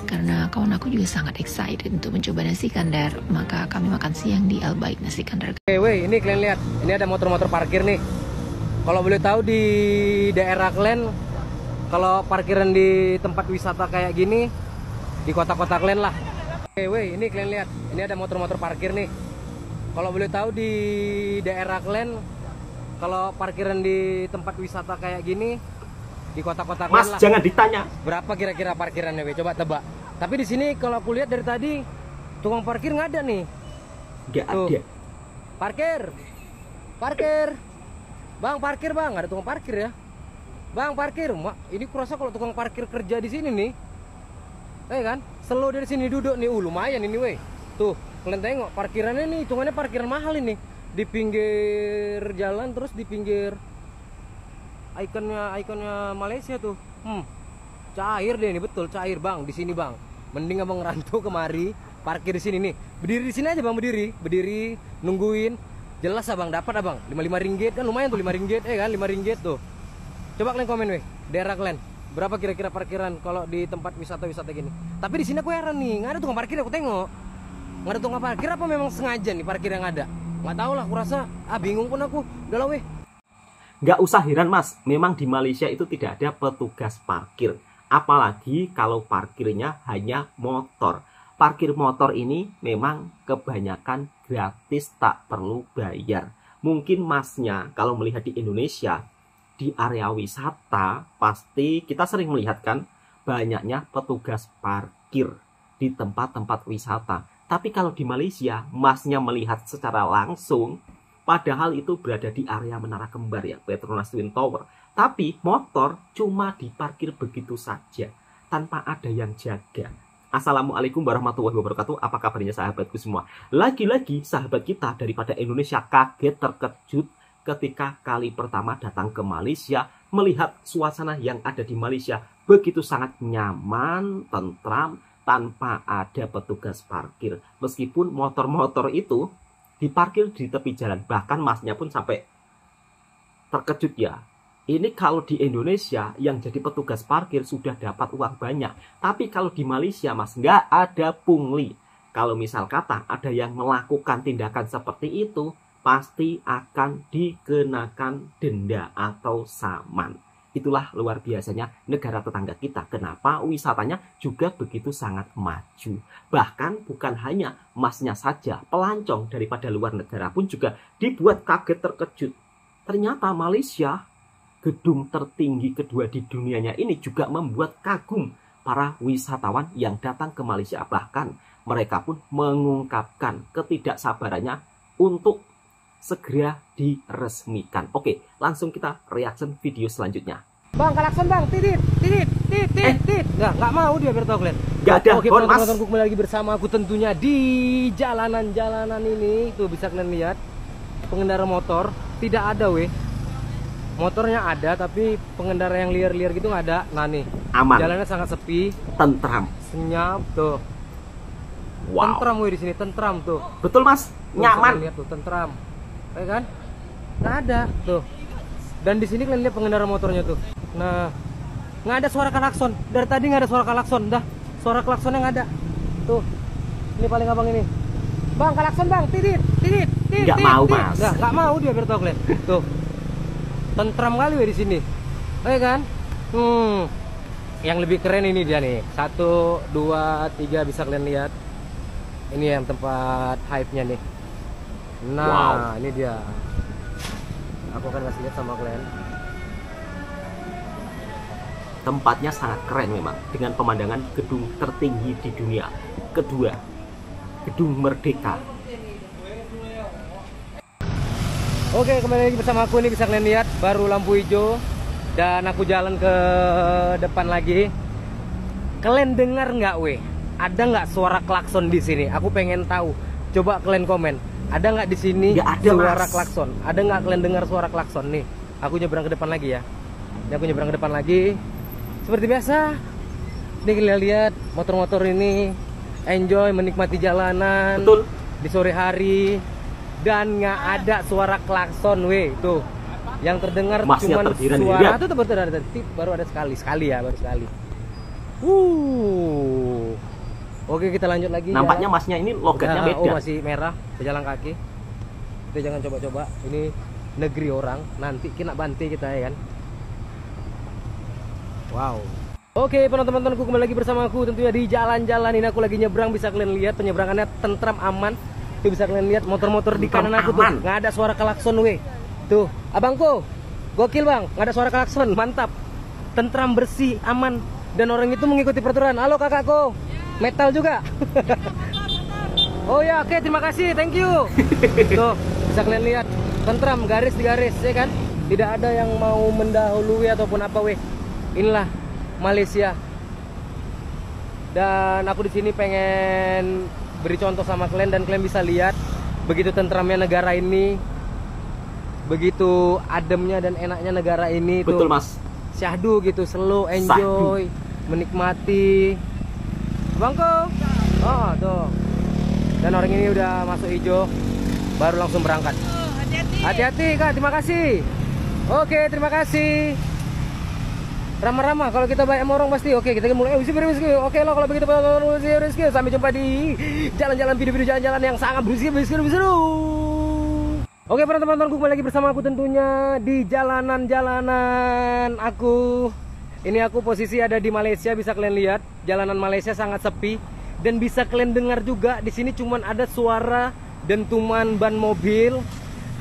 Karena kawan aku juga sangat excited untuk mencoba nasi kandar, maka kami makan siang di Al Baik Nasi Kandar. Weh, ini kalian lihat, ini ada motor-motor parkir nih. Kalau boleh tahu di daerah kalian, kalau parkiran di tempat wisata kayak gini, di kota-kota kalian lah. Weh, ini kalian lihat, ini ada motor-motor parkir nih. Kalau boleh tahu di daerah kalian, kalau parkiran di tempat wisata kayak gini, di kota-kota kalian lah. Mas, jangan ditanya. Berapa kira-kira parkirannya, weh? Coba tebak. Tapi di sini kalau aku lihat dari tadi, tukang parkir nggak ada nih. Nggak ada. Parkir, parkir, bang parkir bang, ada tukang parkir ya, bang parkir. Ini kurasa kalau tukang parkir kerja di sini nih, kan, selo dari sini duduk nih, lumayan ini weh. Tuh, kalian tengok parkirannya nih, hitungannya parkiran mahal ini, di pinggir jalan terus di pinggir ikonnya Malaysia tuh. Cair deh ini, betul cair bang di sini bang. Mending abang ngerantau kemari, parkir di sini nih. Berdiri di sini aja bang, berdiri nungguin. Jelas abang dapat abang 55 ringgit kan, lumayan tuh 5 ringgit kan, 5 ringgit tuh. Coba kalian komen weh, daerah kalian berapa kira-kira parkiran kalau di tempat wisata-wisata gini. Tapi di sini aku heran nih, nggak ada tukang parkir, aku tengok nggak ada tukang parkir. Apa memang sengaja nih parkir yang ada? Nggak tahu lah, aku rasa bingung pun aku. Udah lah weh. Nggak usah heran mas, memang di Malaysia itu tidak ada petugas parkir. Apalagi kalau parkirnya hanya motor. Parkir motor ini memang kebanyakan gratis, tak perlu bayar. Mungkin masnya kalau melihat di Indonesia, di area wisata, pasti kita sering melihat kan banyaknya petugas parkir di tempat-tempat wisata. Tapi kalau di Malaysia, masnya melihat secara langsung, padahal itu berada di area Menara Kembar ya, Petronas Twin Tower. Tapi motor cuma diparkir begitu saja, tanpa ada yang jaga. Assalamualaikum warahmatullahi wabarakatuh. Apa kabarnya sahabatku semua? Lagi-lagi sahabat kita daripada Indonesia kaget terkejut ketika kali pertama datang ke Malaysia, melihat suasana yang ada di Malaysia begitu sangat nyaman, tentram, tanpa ada petugas parkir. Meskipun motor-motor itu diparkir di tepi jalan, bahkan masnya pun sampai terkejut ya. Ini kalau di Indonesia yang jadi petugas parkir sudah dapat uang banyak. Tapi kalau di Malaysia mas, nggak ada pungli. Kalau misal kata ada yang melakukan tindakan seperti itu, pasti akan dikenakan denda atau saman. Itulah luar biasanya negara tetangga kita. Kenapa wisatanya juga begitu sangat maju. Bahkan bukan hanya masnya saja, pelancong daripada luar negara pun juga dibuat kaget terkejut. Ternyata Malaysia, gedung tertinggi kedua di dunianya ini, juga membuat kagum para wisatawan yang datang ke Malaysia. Bahkan mereka pun mengungkapkan ketidaksabarannya untuk segera diresmikan. Oke, langsung kita reaction video selanjutnya. Bang, klakson bang, titit. Nggak mau dia biar tahu kalian. Nggak ada. Oke, penonton-penontonku kembali lagi bersama aku tentunya di jalanan-jalanan ini. Tuh bisa kalian lihat pengendara motor tidak ada weh. Motornya ada, tapi pengendara yang liar-liar gitu nggak ada. Nah nih, aman. Jalannya sangat sepi, tentram, senyap tuh. Wow. Tentram weh di sini, tentram tuh. Betul mas, tuh, nyaman. Lihat tuh, tentram, ya kan? Nggak ada tuh. Dan di sini kalian lihat pengendara motornya tuh. Nah, nggak ada suara klakson. Dari tadi nggak ada suara klakson. Dah, suara klaksonnya nggak ada. Tuh, ini paling abang ini. Bang, klakson bang, titit. Nggak mau mas. Nggak mau dia biar tahu kalian. Tuh. Tentram kali ya di sini, ya kan? Yang lebih keren ini dia nih. 1, 2, 3 bisa kalian lihat. Ini yang tempat hype-nya nih. Nah, wow. Ini dia. Aku akan kasih lihat sama kalian. Tempatnya sangat keren memang, dengan pemandangan gedung tertinggi di dunia. Kedua, Gedung Merdeka. Oke, kembali lagi bersama aku. Ini bisa kalian lihat baru lampu hijau dan aku jalan ke depan lagi. Kalian dengar nggak weh? Ada nggak suara klakson di sini? Aku pengen tahu. Coba kalian komen. Ada nggak di sini suara klakson? Ada nggak kalian dengar suara klakson nih? Aku nyebrang ke depan lagi ya. Ini aku nyebrang ke depan lagi. Seperti biasa. Ini kalian lihat motor-motor ini enjoy menikmati jalanan. Betul. Di sore hari. Dan nggak ada suara klakson weh tuh. Yang terdengar cuma suara itu baru ada sekali ya, baru sekali. Oke, kita lanjut lagi. Nampaknya masnya ini logatnya beda. Oh, masih merah, pejalan kaki. Kita jangan coba-coba. Ini negeri orang. Nanti kena banting kita ya kan. Wow. Oke, teman-temanku, kembali lagi bersama aku tentunya di jalan-jalan. Ini aku lagi nyebrang, bisa kalian lihat penyeberangannya tentram, aman. Tuh bisa kalian lihat motor-motor di kanan aku tuh. Nggak ada suara klakson weh. Tuh, abangku. Gokil bang, nggak ada suara klakson, mantap. Tentram, bersih, aman. Dan orang itu mengikuti peraturan. Halo kakakku, metal juga. Oh ya, oke, terima kasih, thank you. Tuh, bisa kalian lihat, tentram, garis di garis, ya kan? Tidak ada yang mau mendahului ataupun apa weh. Inilah Malaysia. Dan aku di sini pengen beri contoh sama kalian dan kalian bisa lihat begitu tentramnya negara ini, begitu ademnya dan enaknya negara ini. Betul tuh, mas. syahdu gitu, slow, enjoy, menikmati. Bangko. Oh, tuh. Dan orang ini udah masuk hijau, baru langsung berangkat. Hati-hati Kak, terima kasih. Oke, terima kasih. Ramah-ramah, kalau kita baik sama orang pasti. Oke, kita mulai. Oke lah kalau begitu, sampai jumpa di jalan-jalan, video-video jalan-jalan yang sangat seru. Oke, para teman-temanku, kembali lagi bersama aku tentunya di jalanan-jalanan aku. Ini aku posisi ada di Malaysia, bisa kalian lihat. Jalanan Malaysia sangat sepi dan bisa kalian dengar juga di sini cuman ada suara dentuman ban mobil.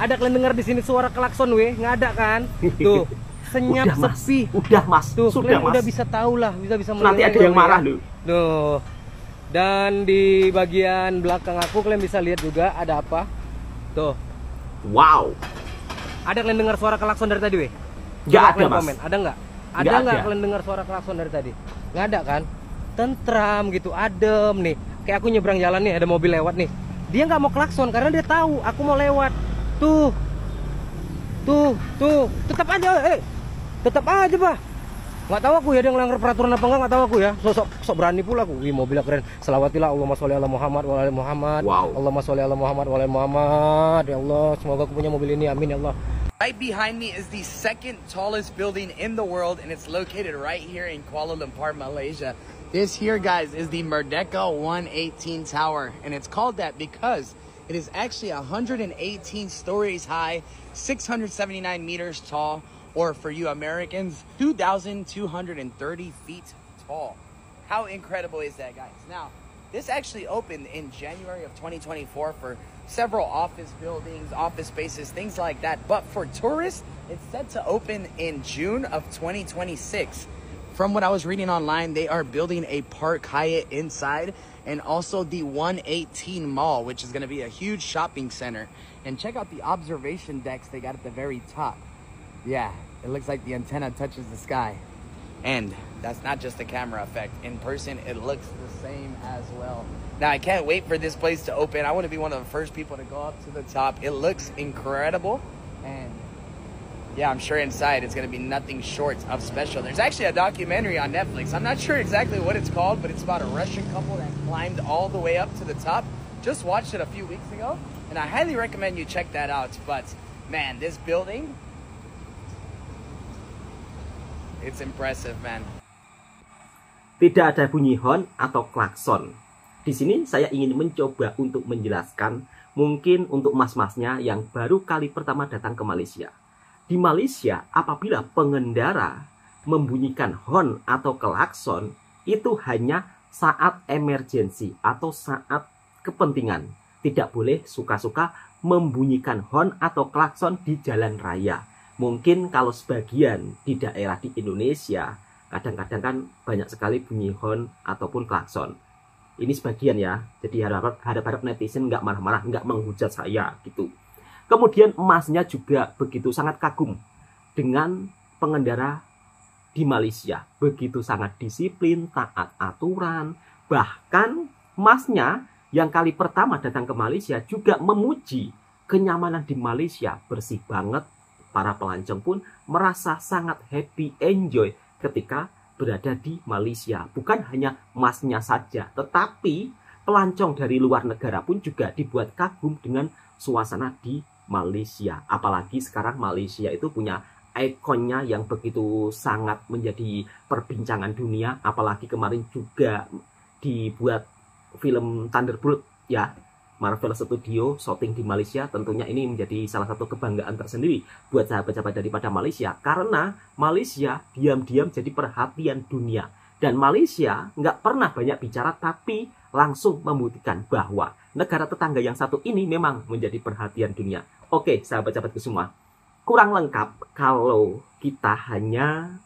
Ada kalian dengar di sini suara klakson weh, nggak ada kan? Tuh. Senyap, udah, sepi. Udah mas, tuh sudah mas. udah bisa tahu lah, bisa nanti ada yang marah loh. Tuh. Dan di bagian belakang aku kalian bisa lihat juga ada apa? Tuh. Wow. Ada kalian dengar suara klakson dari tadi weh? Nggak ada mas. Komen. Ada nggak? Ada nggak kalian dengar suara klakson dari tadi? Nggak ada kan? Tentram gitu, adem nih. Kayak aku nyebrang jalan nih, ada mobil lewat nih. Dia nggak mau klakson karena dia tahu aku mau lewat. Tuh. Tetap aja, tetap aja bah. Nggak tahu aku ya dia ngelanggar peraturan apa nggak tahu aku ya. Sok berani pula aku. Wih, mobilnya keren. Selawatilah Allahumma sholli ala Muhammad wa ala Muhammad. Wow. Allahumma sholli ala Muhammad wa ala Muhammad. Ya Allah, semoga aku punya mobil ini. Amin ya Allah. Right behind me is the second tallest building in the world, and it's located right here in Kuala Lumpur, Malaysia. This here, guys, is the Merdeka 118 Tower, and it's called that because it is actually 118 stories high, 679 meters tall, or for you Americans, 2,230 feet tall. How incredible is that, guys? Now, this actually opened in January of 2024 for several office buildings, office spaces, things like that. But for tourists, it's set to open in June of 2026. From what I was reading online, they are building a Park Hyatt inside and also the 118 Mall, which is going to be a huge shopping center. And check out the observation decks they got at the very top. Yeah, it looks like the antenna touches the sky. And that's not just a camera effect. In person, it looks the same as well. Now, I can't wait for this place to open. I want to be one of the first people to go up to the top. It looks incredible. And yeah, I'm sure inside it's going to be nothing short of special. There's actually a documentary on Netflix. I'm not sure exactly what it's called, but it's about a Russian couple that climbed all the way up to the top. Just watched it a few weeks ago. And I highly recommend you check that out. But man, this building, it's impressive, man. Tidak ada bunyi horn atau klakson. Di sini saya ingin mencoba untuk menjelaskan, mungkin untuk mas-masnya yang baru kali pertama datang ke Malaysia. Di Malaysia, apabila pengendara membunyikan horn atau klakson, itu hanya saat emergensi atau saat kepentingan. Tidak boleh suka-suka membunyikan horn atau klakson di jalan raya. Mungkin kalau sebagian di daerah di Indonesia, kadang-kadang kan banyak sekali bunyi horn ataupun klakson. Ini sebagian ya, jadi harap-harap netizen nggak marah-marah, nggak menghujat saya gitu. Kemudian emasnya juga begitu sangat kagum dengan pengendara di Malaysia. Begitu sangat disiplin, taat aturan. Bahkan emasnya yang kali pertama datang ke Malaysia juga memuji kenyamanan di Malaysia. Bersih banget, para pelancong pun merasa sangat happy, enjoy ketika berada di Malaysia. Bukan hanya emasnya saja, tetapi pelancong dari luar negara pun juga dibuat kagum dengan suasana di Malaysia. Apalagi sekarang Malaysia itu punya ikonnya yang begitu sangat menjadi perbincangan dunia. Apalagi kemarin juga dibuat film Thunderbolt ya, Marvel Studio syuting di Malaysia. Tentunya ini menjadi salah satu kebanggaan tersendiri buat sahabat-sahabat daripada Malaysia, karena Malaysia diam-diam jadi perhatian dunia. Dan Malaysia nggak pernah banyak bicara, tapi langsung membuktikan bahwa negara tetangga yang satu ini memang menjadi perhatian dunia. Oke, sahabat-sahabatku semua, kurang lengkap kalau kita hanya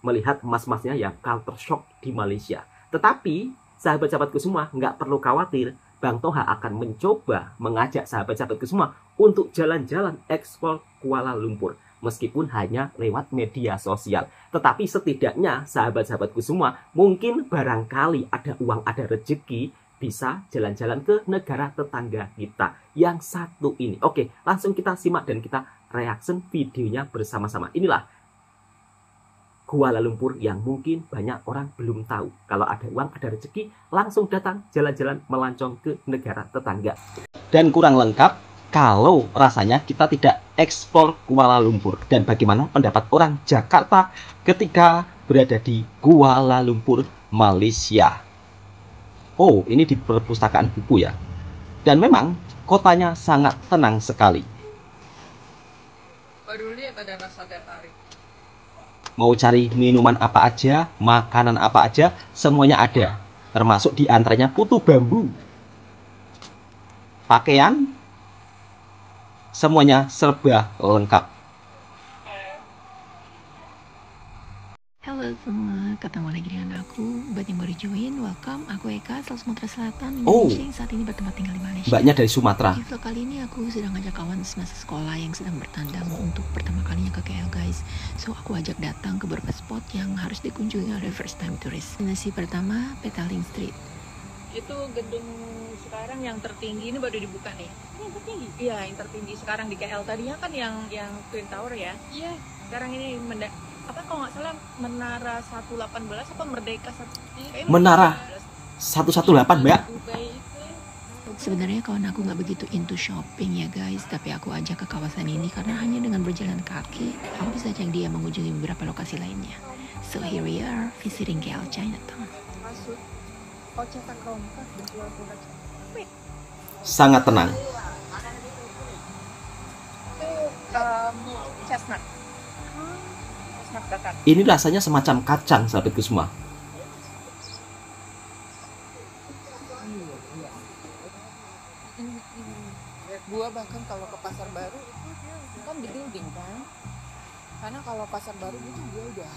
melihat emas-emasnya yang culture shock di Malaysia. Tetapi, sahabat-sahabatku semua, nggak perlu khawatir. Bang Toha akan mencoba mengajak sahabat-sahabatku semua untuk jalan-jalan ekspor Kuala Lumpur. Meskipun hanya lewat media sosial. Tetapi setidaknya sahabat-sahabatku semua, mungkin barangkali ada uang, ada rezeki, bisa jalan-jalan ke negara tetangga kita yang satu ini. Oke, langsung kita simak dan kita reaction videonya bersama-sama. Inilah Kuala Lumpur yang mungkin banyak orang belum tahu. Kalau ada uang, ada rezeki, langsung datang jalan-jalan melancong ke negara tetangga. Dan kurang lengkap kalau rasanya kita tidak ekspor Kuala Lumpur. Dan bagaimana pendapat orang Jakarta ketika berada di Kuala Lumpur, Malaysia. Oh, ini di perpustakaan buku ya. Dan memang kotanya sangat tenang sekali. Baru lihat ada rasa tertarik. Mau cari minuman apa aja, makanan apa aja, semuanya ada. Termasuk di antaranya putu bambu. Pakaian, semuanya serba lengkap. Halo semua, ketemu lagi dengan aku. Buat yang baru join, welcome. Aku Eka, asal Sumatera Selatan, Oh. Indonesia, yang saat ini bertempat tinggal di Malaysia. Mbaknya dari Sumatera. Di vlog kali ini aku sedang ngajak kawan semasa sekolah yang sedang bertandang untuk pertama kalinya ke KL guys. So aku ajak datang ke beberapa spot yang harus dikunjungi oleh first time tourist. Destinasi pertama, Petaling Street. Itu gedung sekarang yang tertinggi, ini baru dibuka nih. Yang tertinggi? Iya, yang tertinggi sekarang di KL. Tadinya kan yang Twin Tower ya. Iya. Sekarang ini apa kalau nggak salah Menara 118 apa Merdeka 1? Menara 118, Mbak. Sebenarnya kawan aku nggak begitu into shopping ya guys, tapi aku ajak ke kawasan ini karena hanya dengan berjalan kaki aku bisa ajak dia mengunjungi beberapa lokasi lainnya. So here we are visiting KL Chinatown. Masuk. Oh, cetak rompak berjual produk. Sangat tenang. Itu chestnut. Chestnut bakar. Ini rasanya semacam kacang, sahabatku semua. Gua bahkan kalau ke pasar baru itu kan di building kan. Karena kalau pasar baru itu gua udah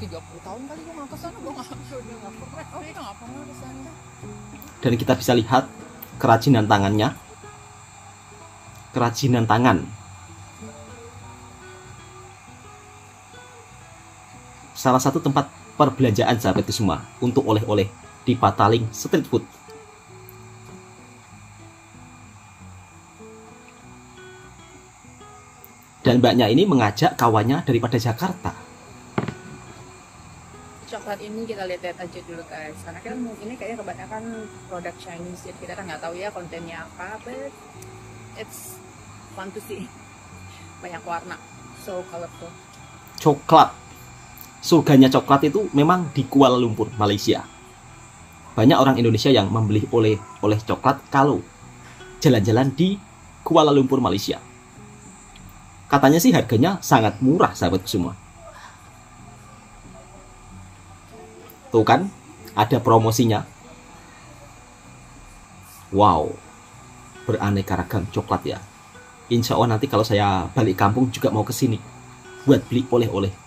30 tahun kali gua nggak kesana, gua nggak pernah. Oh, kita nggak pernah kesana. Dan kita bisa lihat kerajinan tangannya. Kerajinan tangan. Salah satu tempat perbelanjaan sahabatku semua untuk oleh-oleh di Petaling Street Food. Dan mbaknya ini mengajak kawannya daripada Jakarta. Coklat ini kita lihat-lihat aja dulu guys, karena kan ini kayaknya kebanyakan produk Chinese, jadi kita kan nggak tahu ya kontennya apa, but it's fun to see. Banyak warna, so colorful. Coklat. Surganya coklat itu memang di Kuala Lumpur, Malaysia. Banyak orang Indonesia yang membeli oleh coklat kalau jalan-jalan di Kuala Lumpur, Malaysia. Katanya sih harganya sangat murah sahabatku semua. Tuh kan, ada promosinya. Wow, beraneka ragam coklat ya. Insya Allah nanti kalau saya balik kampung juga mau ke sini buat beli oleh-oleh.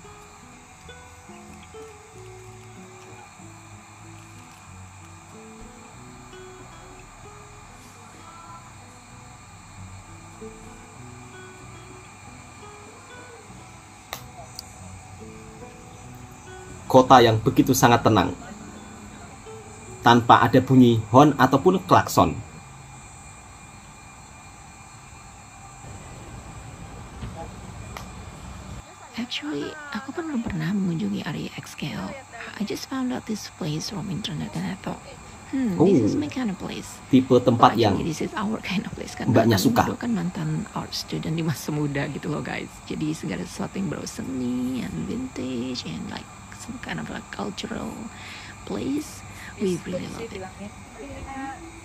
Kota yang begitu sangat tenang, tanpa ada bunyi horn ataupun klakson. Actually, aku pun belum pernah mengunjungi area XKL. I just found out this place from internet and I thought, this is my kind of place. Tipe tempat Well, yang actually, this is our kind of place kan. mbaknya Kami suka. berdua kan mantan art student di masa muda gitu loh guys. Jadi segala sesuatu yang berbau seni and vintage and like some kind of like cultural place We really sih love it. bilangnya.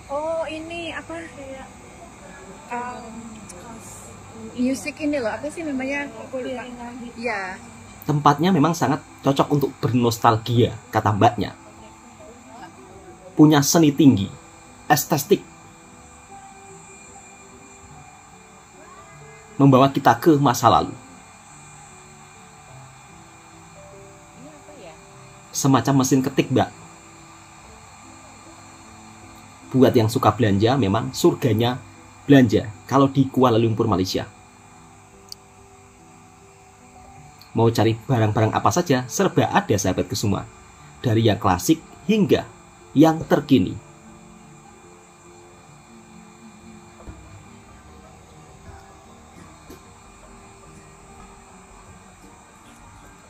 Oh ini apa kayak musik ini loh, apa sih namanya? Aku lupa. Ya. Tempatnya memang sangat cocok untuk bernostalgia, kata mbaknya. Punya seni tinggi, estetik, membawa kita ke masa lalu. Ini apa ya? Semacam mesin ketik, mbak. Buat yang suka belanja, memang surganya belanja kalau di Kuala Lumpur, Malaysia. Mau cari barang-barang apa saja, serba ada sahabatku semua. Dari yang klasik hingga yang terkini.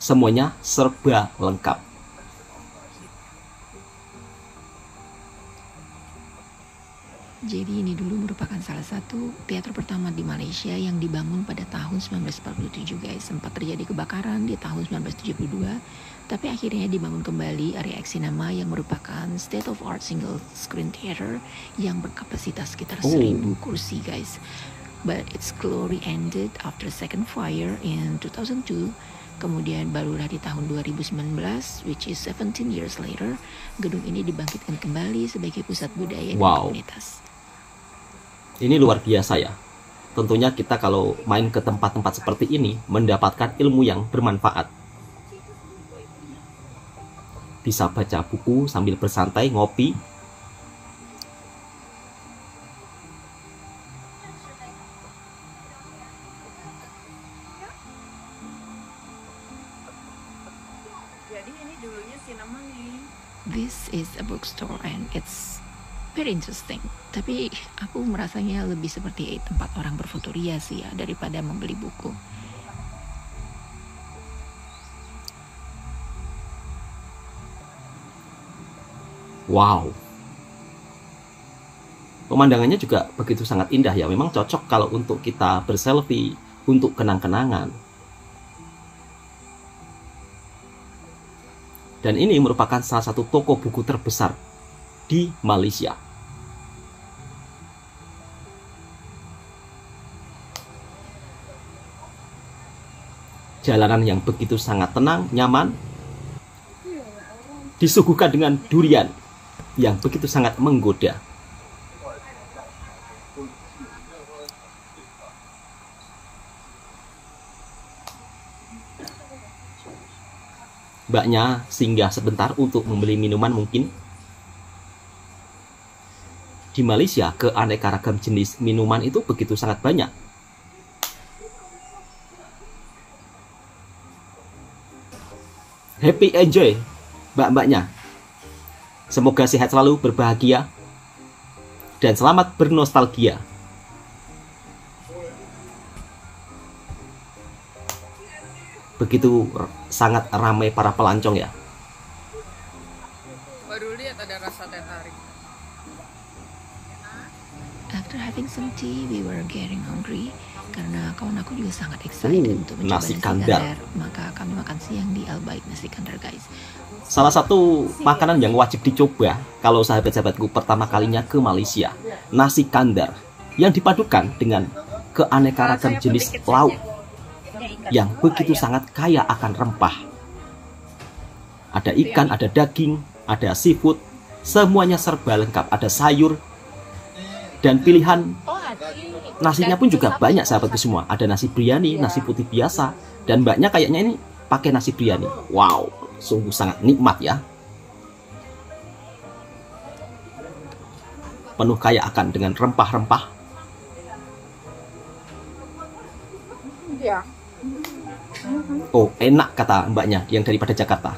Semuanya serba lengkap. Jadi ini dulu merupakan salah satu teater pertama di Malaysia yang dibangun pada tahun 1947 guys. Sempat terjadi kebakaran di tahun 1972, tapi akhirnya dibangun kembali area Eksinema yang merupakan state of art single screen theater yang berkapasitas sekitar 1000 kursi guys. But its glory ended after second fire in 2002. Kemudian barulah di tahun 2019, which is 17 years later, gedung ini dibangkitkan kembali sebagai pusat budaya dan komunitas. Ini luar biasa ya. Tentunya kita kalau main ke tempat-tempat seperti ini mendapatkan ilmu yang bermanfaat. Bisa baca buku sambil bersantai, ngopi. Jadi ini dulunya sinema nih. This is a bookstore and it's very interesting. Tapi aku merasanya lebih seperti tempat orang berfotoria sih ya daripada membeli buku. Wow. Pemandangannya juga begitu sangat indah ya. Memang cocok kalau untuk kita berselfie, untuk kenang-kenangan. Dan ini merupakan salah satu toko buku terbesar di Malaysia. Jalanan yang begitu sangat tenang, nyaman, disuguhkan dengan durian yang begitu sangat menggoda. Mbaknya singgah sebentar untuk membeli minuman mungkin. Di Malaysia, keanekaragam jenis minuman itu begitu sangat banyak. Happy enjoy, mbak-mbaknya. Semoga sehat selalu, berbahagia, dan selamat bernostalgia. Begitu sangat ramai para pelancong ya. Baru lihat ada rasa teh tarik. After having some tea, we were getting hungry karena kawan aku juga sangat excited untuk mencoba nasi nasi kandar. kandar. Maka kami makan siang di Al Baik Nasi Kandar guys. Salah satu makanan yang wajib dicoba kalau sahabat-sahabatku pertama kalinya ke Malaysia, nasi kandar yang dipadukan dengan keanekaragam jenis lauk yang begitu sangat kaya akan rempah. Ada ikan, ada daging, ada seafood, semuanya serba lengkap, ada sayur, dan pilihan nasinya pun juga banyak sahabatku semua. Ada nasi biryani, nasi putih biasa, dan mbaknya kayaknya ini pakai nasi biryani. Wow, sungguh sangat nikmat ya. Penuh kaya akan dengan rempah-rempah. Ya. Oh, enak kata mbaknya yang daripada Jakarta.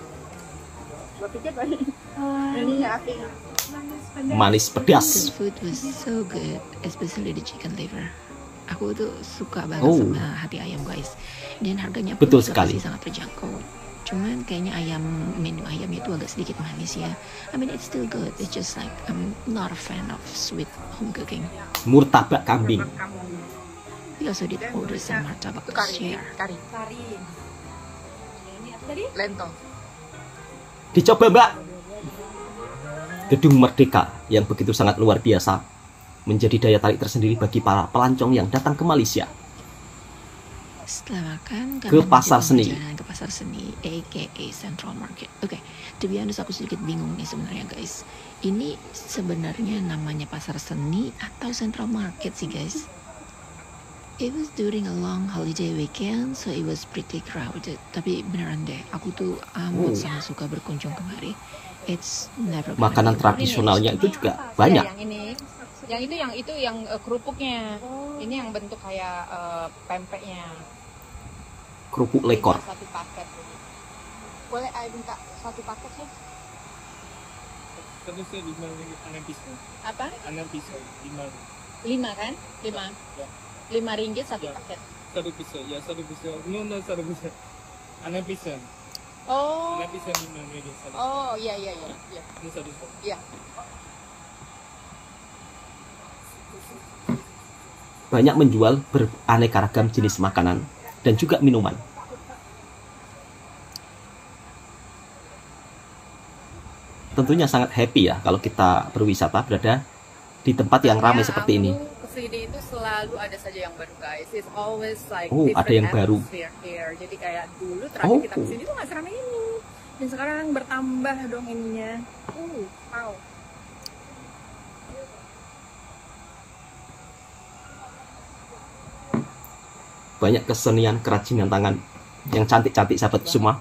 Manis pedas. The food was so good, especially the chicken liver. Aku tuh suka banget Oh. sama hati ayam guys. Dan harganya pun Betul juga sekali. masih sangat terjangkau. Cuman kayaknya menu ayamnya itu agak sedikit manis ya. I mean it's still good. It's just like I'm not a fan of sweet home cooking. Murtabak kambing. We also did order some martabak share. Kari. Lento. Dicoba mbak. Gedung Merdeka yang begitu sangat luar biasa menjadi daya tarik tersendiri bagi para pelancong yang datang ke Malaysia. Setelah makan, Ke pasar seni. ke pasar seni, aka Central Market. Oke, to be honest, aku sedikit bingung nih sebenarnya guys. Ini sebenarnya namanya pasar seni atau Central Market sih guys? It was during a long holiday weekend, so it was pretty crowded. Tapi beneran deh, aku tuh amat sangat suka berkunjung kemari. It's never gonna Makanan be tradisionalnya itu juga Ya, banyak. yang itu yang kerupuknya. Ini yang bentuk kayak pempeknya. Kerupuk lekor. Satu paket. Boleh saya minta satu paket sih? Satu set 5 ringgit, 6 pisau. Apa? 6 pisau, 5. 5 kan? 5. Ya. 5 ringgit satu Ya. paket. Satu pisau, ya satu pisau. No, satu pisau. 6 pisau. Oh. 6 pisau 5 ringgit. Satu. Oh, iya. Ini satu pisau. Iya. Banyak menjual beraneka ragam jenis makanan dan juga minuman. Tentunya sangat happy ya kalau kita berwisata berada di tempat yang ramai seperti ini. Kesini itu selalu ada saja yang baru guys. It's always like Oh, ada yang baru. here. Jadi kayak dulu terakhir kita Oh. kesini tuh nggak seramai ini. Dan sekarang bertambah dong ininya. Wow. Banyak kesenian kerajinan tangan yang cantik-cantik sahabat semua.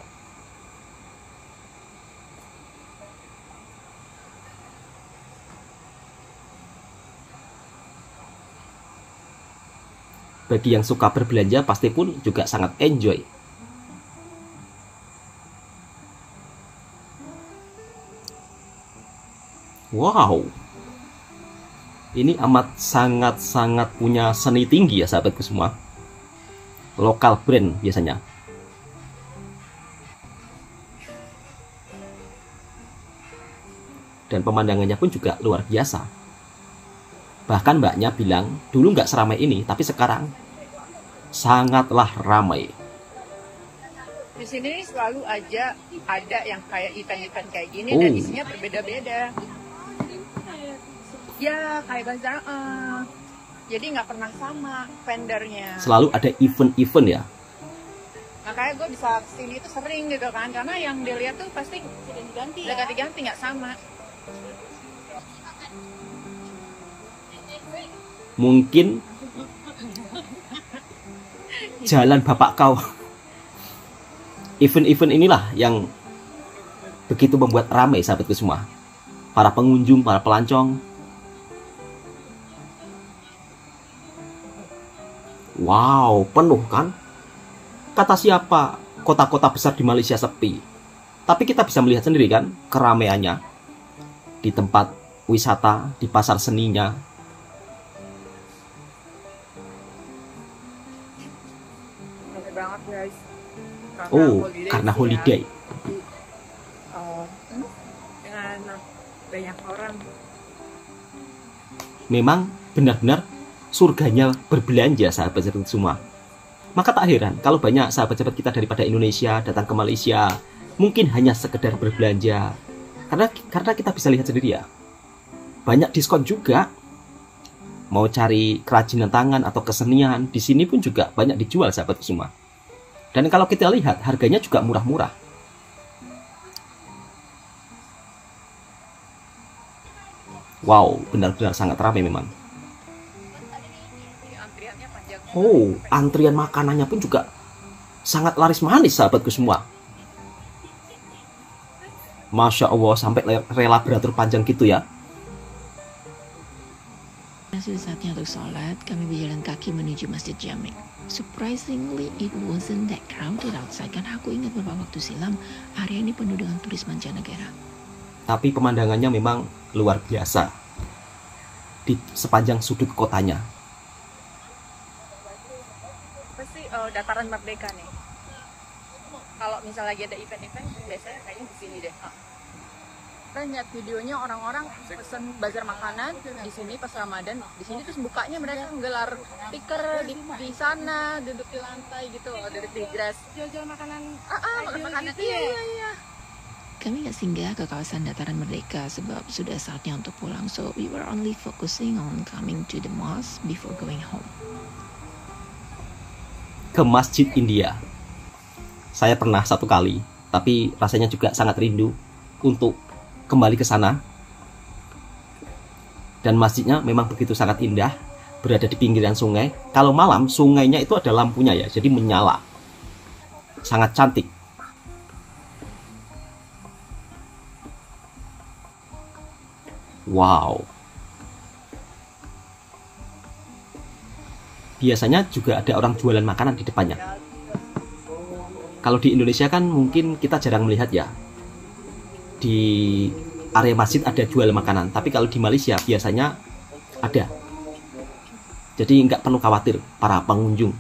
Bagi yang suka berbelanja pasti pun juga sangat enjoy. Wow, ini amat sangat punya seni tinggi ya sahabatku semua. Lokal brand biasanya. Dan pemandangannya pun juga luar biasa. Bahkan mbaknya bilang dulu nggak seramai ini, tapi sekarang sangatlah ramai. Di sini selalu aja ada yang kayak event-event kayak gini Oh. dan isinya berbeda-beda. Ya kayak bazar. Jadi nggak pernah sama vendornya. Selalu ada event-event ya. Makanya gue bisa kesini itu sering gitu kan, karena yang dilihat tuh pasti ganti-ganti nggak sama. Mungkin jalan bapak kau. Event-event inilah yang begitu membuat ramai sahabatku semua. Para pengunjung, para pelancong. Wow, penuh kan? Kata siapa kota-kota besar di Malaysia sepi? Tapi kita bisa melihat sendiri kan keramaiannya di tempat wisata, di pasar seninya. Ramai banget guys. Karena holiday. Dengan banyak orang. Memang benar-benar surganya berbelanja sahabat-sahabat semua. Maka tak heran kalau banyak sahabat-sahabat kita daripada Indonesia datang ke Malaysia, mungkin hanya sekedar berbelanja. Karena kita bisa lihat sendiri ya, banyak diskon juga. Mau cari kerajinan tangan atau kesenian, di sini pun juga banyak dijual sahabat semua. Dan kalau kita lihat harganya juga murah-murah. Wow, benar-benar sangat ramai memang. Antriannya panjang. Oh, antrian makanannya pun juga sangat laris manis sahabatku semua. Masya Allah, sampai rela beratur panjang gitu ya. Sudah saatnya untuk sholat, kami berjalan kaki menuju Masjid Jami'. Surprisingly, it wasn't that crowded outside. Karena aku ingat beberapa waktu silam, area ini penuh dengan turis mancanegara. Tapi pemandangannya memang luar biasa di sepanjang sudut kotanya. Pasti dataran Merdeka nih. Kalau misalnya lagi ada event-event, biasanya kayaknya di sini deh. Kita lihat videonya orang-orang pesen bazar makanan di sini pas Ramadan. Di sini terus bukanya mereka nggelar stiker di sana, duduk di lantai gitu, duduk di grass. Jual-jual makanan. Makanan. Ke kami nggak singgah ke kawasan dataran Merdeka sebab sudah saatnya untuk pulang. So we were only focusing on coming to the mosque before going home. Ke Masjid India. Saya pernah 1 kali, tapi rasanya juga sangat rindu untuk kembali ke sana. Dan masjidnya memang begitu sangat indah, berada di pinggiran sungai. Kalau malam, sungainya itu ada lampunya ya, jadi menyala. Sangat cantik. Wow. Biasanya juga ada orang jualan makanan di depannya. Kalau di Indonesia kan mungkin kita jarang melihat ya. Di area masjid ada jual makanan, tapi kalau di Malaysia biasanya ada. Jadi nggak perlu khawatir para pengunjung.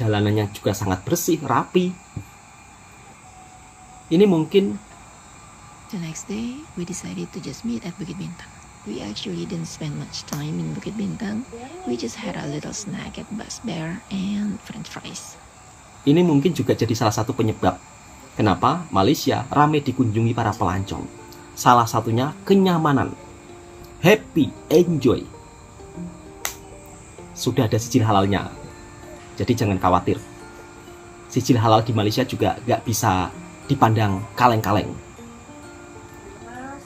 Jalanannya juga sangat bersih, rapi. Ini mungkin The next day, we decided to just meet at Bukit Bintang. We actually didn't spend much time in Bukit Bintang. We just had a little snack at Bus Bear and French fries. ini mungkin juga jadi salah satu penyebab kenapa Malaysia ramai dikunjungi para pelancong. Salah satunya kenyamanan. Happy, enjoy. Sudah ada sijil halalnya. Jadi jangan khawatir. Sijil halal di Malaysia juga nggak bisa dipandang kaleng-kaleng.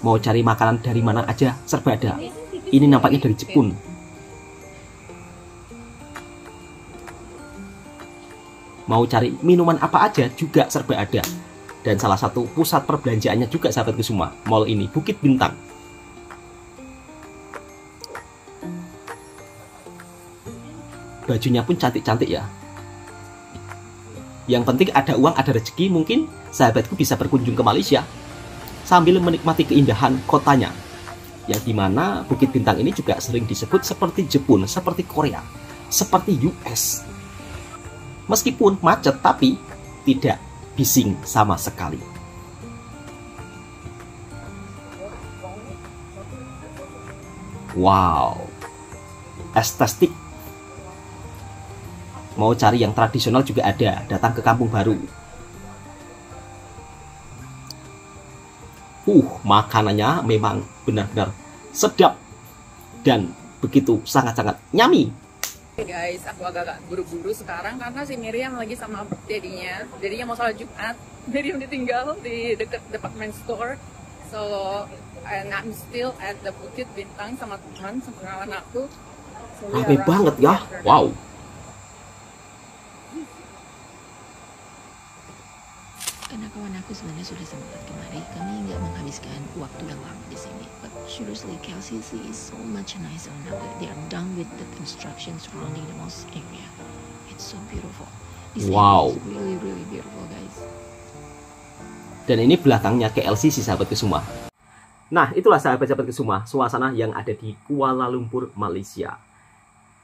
Mau cari makanan dari mana aja serba ada. Ini nampaknya dari Jepun. Mau cari minuman apa aja juga serba ada. Dan salah satu pusat perbelanjaannya juga sahabatku semua, mall ini, Bukit Bintang. Bajunya pun cantik-cantik ya. Yang penting ada uang, ada rezeki, mungkin sahabatku bisa berkunjung ke Malaysia sambil menikmati keindahan kotanya, yang dimana Bukit Bintang ini juga sering disebut seperti Jepun, seperti Korea, seperti US. Meskipun macet, tapi tidak bising sama sekali. Wow, estetik. Mau cari yang tradisional juga ada, datang ke Kampung Baru. Makanannya memang benar-benar sedap dan begitu sangat-sangat nyami. Hey guys, aku agak buru-buru sekarang karena si Miriam lagi sama dedinya. Dedinya mau sholat Jumat. Miriam ditinggal di dekat department store. So, and I'm still at the Bukit Bintang sama teman, sama kawan aku. So, Rame banget ya, wow. Karena kawan aku sebenarnya sudah sempat kemari, kami nggak menghabiskan waktu yang lama di sini. But seriously, KLCC is so much nicer now that they are done with the construction surrounding the mosque area. It's so beautiful. This Wow. area is really, really beautiful, guys. Dan ini belakangnya KLCC sahabatku semua. Nah, itulah sahabat-sahabatku semua, suasana yang ada di Kuala Lumpur, Malaysia.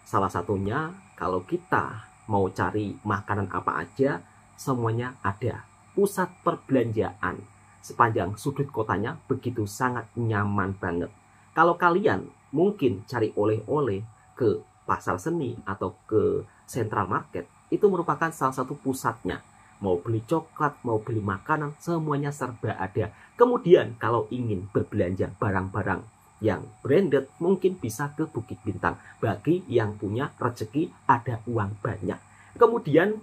Salah satunya, kalau kita mau cari makanan apa aja, semuanya ada. Pusat perbelanjaan sepanjang sudut kotanya begitu sangat nyaman banget. Kalau kalian mungkin cari oleh-oleh ke pasar seni atau ke Central Market, itu merupakan salah satu pusatnya. Mau beli coklat, mau beli makanan, semuanya serba ada. Kemudian kalau ingin berbelanja barang-barang yang branded, mungkin bisa ke Bukit Bintang. Bagi yang punya rezeki, ada uang banyak. Kemudian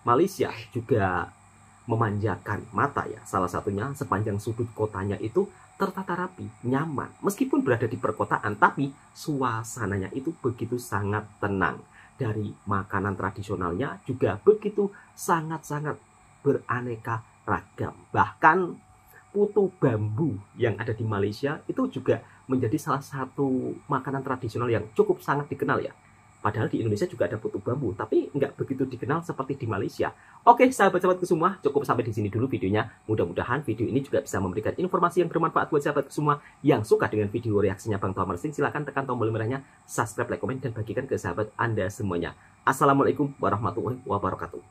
Malaysia juga memanjakan mata ya. Salah satunya sepanjang sudut kotanya itu tertata rapi, nyaman. Meskipun berada di perkotaan, tapi suasananya itu begitu sangat tenang. Dari makanan tradisionalnya juga begitu sangat-sangat beraneka ragam. Bahkan putu bambu yang ada di Malaysia itu juga menjadi salah satu makanan tradisional yang cukup sangat dikenal ya. Padahal di Indonesia juga ada putu bambu, tapi nggak begitu dikenal seperti di Malaysia. Oke, sahabat-sahabatku semua, cukup sampai di sini dulu videonya. Mudah-mudahan video ini juga bisa memberikan informasi yang bermanfaat buat sahabatku semua. Yang suka dengan video reaksinya Bang Thomas, silahkan tekan tombol merahnya, subscribe, like, komen, dan bagikan ke sahabat Anda semuanya. Assalamualaikum warahmatullahi wabarakatuh.